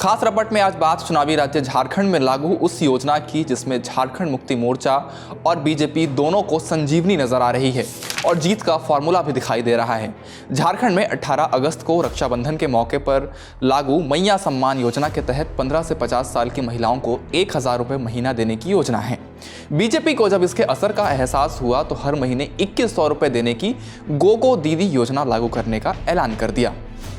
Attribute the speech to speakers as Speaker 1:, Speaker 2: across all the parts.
Speaker 1: खास रपट में आज बात चुनावी राज्य झारखंड में लागू उस योजना की जिसमें झारखंड मुक्ति मोर्चा और बीजेपी दोनों को संजीवनी नजर आ रही है और जीत का फॉर्मूला भी दिखाई दे रहा है। झारखंड में 18 अगस्त को रक्षाबंधन के मौके पर लागू मैया सम्मान योजना के तहत 15 से 50 साल की महिलाओं को 1000 रुपये महीना देने की योजना है। बीजेपी को जब इसके असर का एहसास हुआ तो हर महीने 2100 रुपये देने की गोगो दीदी योजना लागू करने का ऐलान कर दिया।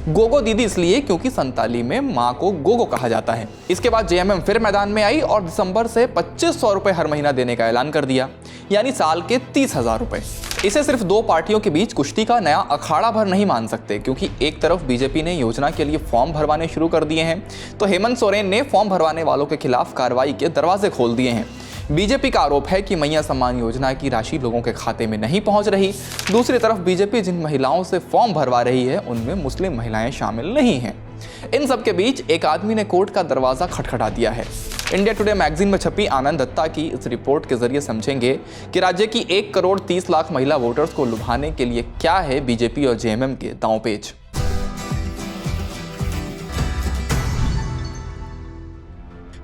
Speaker 1: गोगो दीदी इसलिए क्योंकि संताली में माँ को गोगो कहा जाता है। इसके बाद जेएमएम फिर मैदान में आई और दिसंबर से 2500 रुपये हर महीना देने का ऐलान कर दिया, यानी साल के 30,000 रुपये। इसे सिर्फ दो पार्टियों के बीच कुश्ती का नया अखाड़ा भर नहीं मान सकते, क्योंकि एक तरफ बीजेपी ने योजना के लिए फॉर्म भरवाने शुरू कर दिए हैं तो हेमंत सोरेन ने फॉर्म भरवाने वालों के खिलाफ कार्रवाई के दरवाजे खोल दिए हैं। बीजेपी का आरोप है कि मैया सम्मान योजना की राशि लोगों के खाते में नहीं पहुंच रही। दूसरी तरफ बीजेपी जिन महिलाओं से फॉर्म भरवा रही है उनमें मुस्लिम महिलाएं शामिल नहीं हैं। इन सब के बीच एक आदमी ने कोर्ट का दरवाजा खटखटा दिया है। इंडिया टुडे मैगजीन में छपी आनंद दत्ता की इस रिपोर्ट के जरिए समझेंगे कि राज्य की 1,30,00,000 महिला वोटर्स को लुभाने के लिए क्या है बीजेपी और जेएमएम के दांवपेच।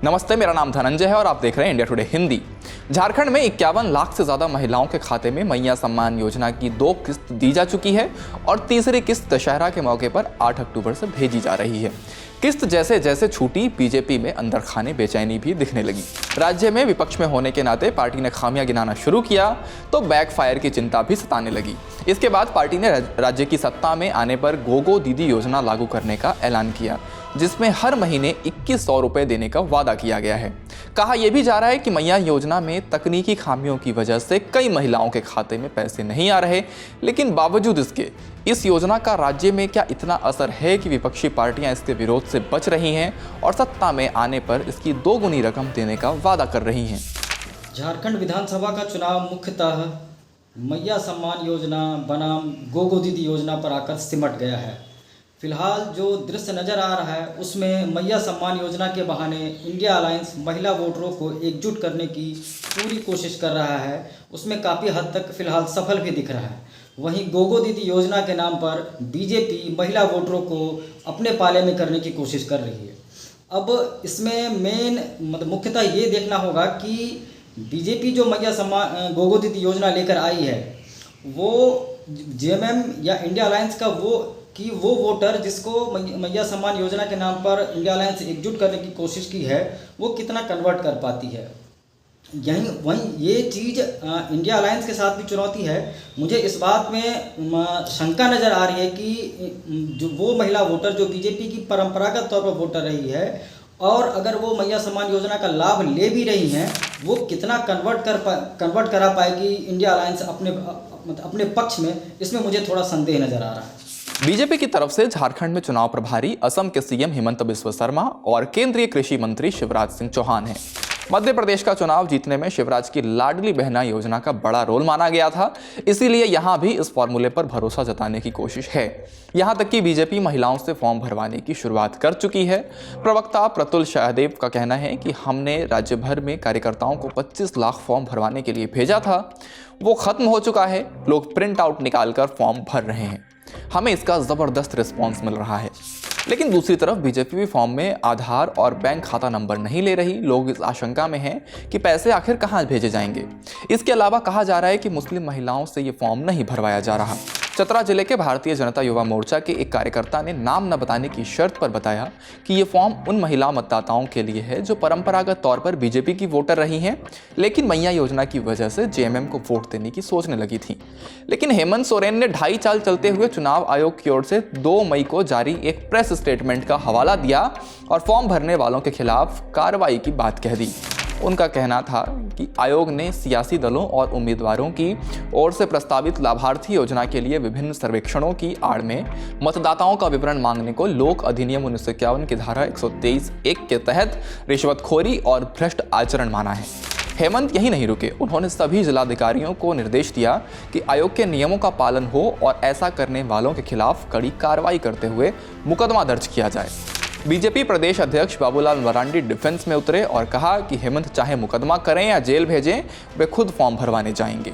Speaker 1: नमस्ते, मेरा नाम धनंजय है और आप देख रहे हैं इंडिया टुडे हिंदी। झारखंड में 51 लाख से ज्यादा महिलाओं के खाते में मैया सम्मान योजना की 2 किस्त दी जा चुकी है और तीसरी किस्त दशहरा के मौके पर 8 अक्टूबर से भेजी जा रही है। किस्त जैसे जैसे छूटी बीजेपी में अंदर खाने बेचैनी भी दिखने लगी। राज्य में विपक्ष में होने के नाते पार्टी ने खामियां गिनाना शुरू किया तो बैकफायर की चिंता भी सताने लगी। इसके बाद पार्टी ने राज्य की सत्ता में आने पर गोगो दीदी योजना लागू करने का ऐलान किया, जिसमें हर महीने 2100 रुपये देने का वादा किया गया है। कहा यह भी जा रहा है कि मैया योजना में तकनीकी खामियों की वजह से कई महिलाओं के खाते में पैसे नहीं आ रहे, लेकिन बावजूद इसके इस योजना का राज्य में क्या इतना असर है कि विपक्षी पार्टियां इसके विरोध से बच रही हैं और सत्ता में आने पर इसकी 2 गुनी रकम देने का वादा कर रही हैं।
Speaker 2: झारखंड विधानसभा का चुनाव मुख्यतः मैया सम्मान योजना बनाम गोगो दीदी योजना पर आकर सिमट गया है। फिलहाल जो दृश्य नज़र आ रहा है उसमें मैया सम्मान योजना के बहाने इंडिया अलायंस महिला वोटरों को एकजुट करने की पूरी कोशिश कर रहा है। उसमें काफ़ी हद तक फिलहाल सफल भी दिख रहा है। वहीं गोगो दीदी योजना के नाम पर बीजेपी महिला वोटरों को अपने पाले में करने की कोशिश कर रही है। अब इसमें मुख्यतः ये देखना होगा कि बीजेपी जो मैया सम्मान गोगो दीदी योजना लेकर आई है वो जेएमएम या इंडिया अलायंस का वो वोटर जिसको मैया सम्मान योजना के नाम पर इंडिया अलायंस एकजुट करने की कोशिश की है वो कितना कन्वर्ट कर पाती है। वहीं ये चीज़ इंडिया अलायंस के साथ भी चुनौती है। मुझे इस बात में शंका नज़र आ रही है कि जो वो महिला वोटर जो बीजेपी की परंपरागत तौर पर वोटर रही है और अगर वो मैया सम्मान योजना का लाभ ले भी रही हैं वो कितना कन्वर्ट करा पाएगी इंडिया अलायंस अपने पक्ष में, इसमें मुझे थोड़ा संदेह नज़र आ रहा है।
Speaker 1: बीजेपी की तरफ से झारखंड में चुनाव प्रभारी असम के सीएम हिमंत बिस्वा शर्मा और केंद्रीय कृषि मंत्री शिवराज सिंह चौहान हैं। मध्य प्रदेश का चुनाव जीतने में शिवराज की लाडली बहना योजना का बड़ा रोल माना गया था, इसीलिए यहां भी इस फॉर्मूले पर भरोसा जताने की कोशिश है। यहां तक कि बीजेपी महिलाओं से फॉर्म भरवाने की शुरुआत कर चुकी है। प्रवक्ता प्रतुल शाहदेव का कहना है कि हमने राज्य भर में कार्यकर्ताओं को 25 लाख फॉर्म भरवाने के लिए भेजा था, वो खत्म हो चुका है। लोग प्रिंट आउट निकालकर फॉर्म भर रहे हैं। हमें इसका जबरदस्त रिस्पॉन्स मिल रहा है। लेकिन दूसरी तरफ बीजेपी भी फॉर्म में आधार और बैंक खाता नंबर नहीं ले रही। लोग इस आशंका में हैं कि पैसे आखिर कहां भेजे जाएंगे। इसके अलावा कहा जा रहा है कि मुस्लिम महिलाओं से ये फॉर्म नहीं भरवाया जा रहा। चतरा जिले के भारतीय जनता युवा मोर्चा के एक कार्यकर्ता ने नाम न बताने की शर्त पर बताया कि ये फॉर्म उन महिला मतदाताओं के लिए है जो परंपरागत तौर पर बीजेपी की वोटर रही हैं, लेकिन मैया योजना की वजह से जेएमएम को वोट देने की सोचने लगी थी। लेकिन हेमंत सोरेन ने 2.5 चाल चलते हुए चुनाव आयोग की ओर से 2 मई को जारी एक प्रेस स्टेटमेंट का हवाला दिया और फॉर्म भरने वालों के खिलाफ कार्रवाई की बात कह दी। उनका कहना था कि आयोग ने सियासी दलों और उम्मीदवारों की ओर से प्रस्तावित लाभार्थी योजना के लिए विभिन्न सर्वेक्षणों की आड़ में मतदाताओं का विवरण मांगने को लोक अधिनियम 1951 की धारा 123(1) के तहत रिश्वतखोरी और भ्रष्ट आचरण माना है। हेमंत यही नहीं रुके, उन्होंने सभी जिलाधिकारियों को निर्देश दिया कि आयोग के नियमों का पालन हो और ऐसा करने वालों के खिलाफ कड़ी कार्रवाई करते हुए मुकदमा दर्ज किया जाए। बीजेपी प्रदेश अध्यक्ष बाबूलाल मरांडी डिफेंस में उतरे और कहा कि हेमंत चाहे मुकदमा करें या जेल भेजें, वे खुद फॉर्म भरवाने जाएंगे।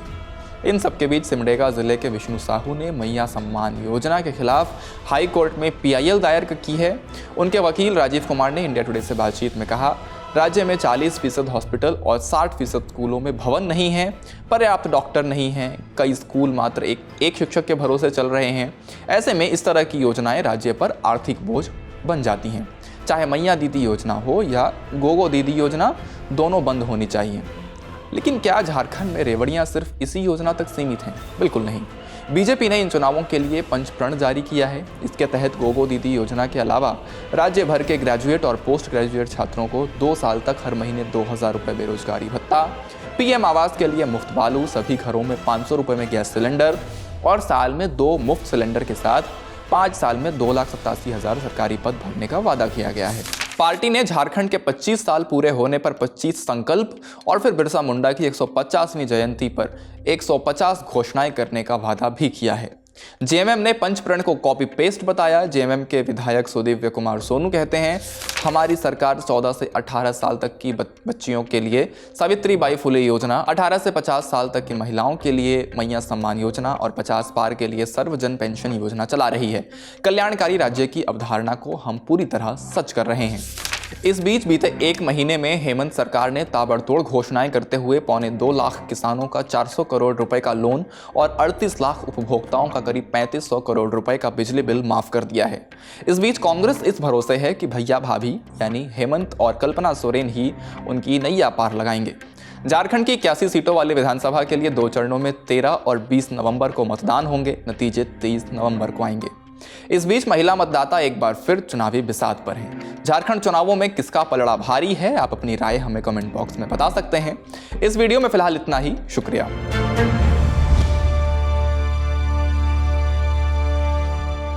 Speaker 1: इन सबके बीच सिमडेगा जिले के विष्णु साहू ने मैया सम्मान योजना के खिलाफ हाई कोर्ट में PIL दायर की है। उनके वकील राजीव कुमार ने इंडिया टुडे से बातचीत में कहा, राज्य में 40% हॉस्पिटल और 60% स्कूलों में भवन नहीं है, पर्याप्त डॉक्टर नहीं हैं, कई स्कूल मात्र एक शिक्षक के भरोसे चल रहे हैं। ऐसे में इस तरह की योजनाएं राज्य पर आर्थिक बोझ बन जाती हैं। चाहे मैया दीदी योजना हो या गोगो दीदी योजना, दोनों बंद होनी चाहिए। लेकिन क्या झारखंड में रेवड़ियां सिर्फ इसी योजना तक सीमित हैं? बिल्कुल नहीं। बीजेपी ने इन चुनावों के लिए पंचप्रण जारी किया है। इसके तहत गोगो दीदी योजना के अलावा राज्य भर के ग्रेजुएट और पोस्ट ग्रेजुएट छात्रों को 2 साल तक हर महीने 2000 रुपये बेरोजगारी भत्ता, PM आवास के लिए मुफ्त बालू, सभी घरों में 500 रुपये में गैस सिलेंडर और साल में 2 मुफ्त सिलेंडर के साथ 5 साल में 2,87,000 सरकारी पद भरने का वादा किया गया है। पार्टी ने झारखंड के 25 साल पूरे होने पर 25 संकल्प और फिर बिरसा मुंडा की 150वीं जयंती पर 150 घोषणाएं करने का वादा भी किया है। JMM ने पंचप्रण को कॉपी पेस्ट बताया। JMM के विधायक सुदिव्य कुमार सोनू कहते हैं, हमारी सरकार 14 से 18 साल तक की बच्चियों के लिए सावित्रीबाई फुले योजना, 18 से 50 साल तक की महिलाओं के लिए मैया सम्मान योजना और 50 पार के लिए सर्वजन पेंशन योजना चला रही है। कल्याणकारी राज्य की अवधारणा को हम पूरी तरह सच कर रहे हैं। इस बीच बीते 1 महीने में हेमंत सरकार ने ताबड़तोड़ घोषणाएं करते हुए 2.25 लाख किसानों का 400 करोड़ रुपए का लोन और 38 लाख उपभोक्ताओं का करीब 3500 करोड़ रुपए का बिजली बिल माफ कर दिया है। इस बीच कांग्रेस इस भरोसे है कि भैया भाभी यानी हेमंत और कल्पना सोरेन ही उनकी नैया पार लगाएंगे। झारखंड की 81 सीटों वाली विधानसभा के लिए 2 चरणों में 13 और 20 नवंबर को मतदान होंगे। नतीजे 23 नवंबर को आएंगे। इस बीच महिला मतदाता एक बार फिर चुनावी बिसात पर हैं। झारखंड चुनावों में किसका पलड़ा भारी है? आप अपनी राय हमें कमेंट बॉक्स में बता सकते हैं। इस वीडियो में फिलहाल इतना ही। शुक्रिया।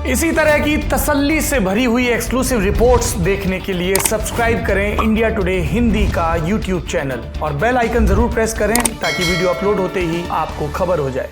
Speaker 3: इसी तरह की तसल्ली से भरी हुई एक्सक्लूसिव रिपोर्ट्स देखने के लिए सब्सक्राइब करें इंडिया टुडे हिंदी का YouTube चैनल और बेल आइकन जरूर प्रेस करें ताकि वीडियो अपलोड होते ही आपको खबर हो जाए।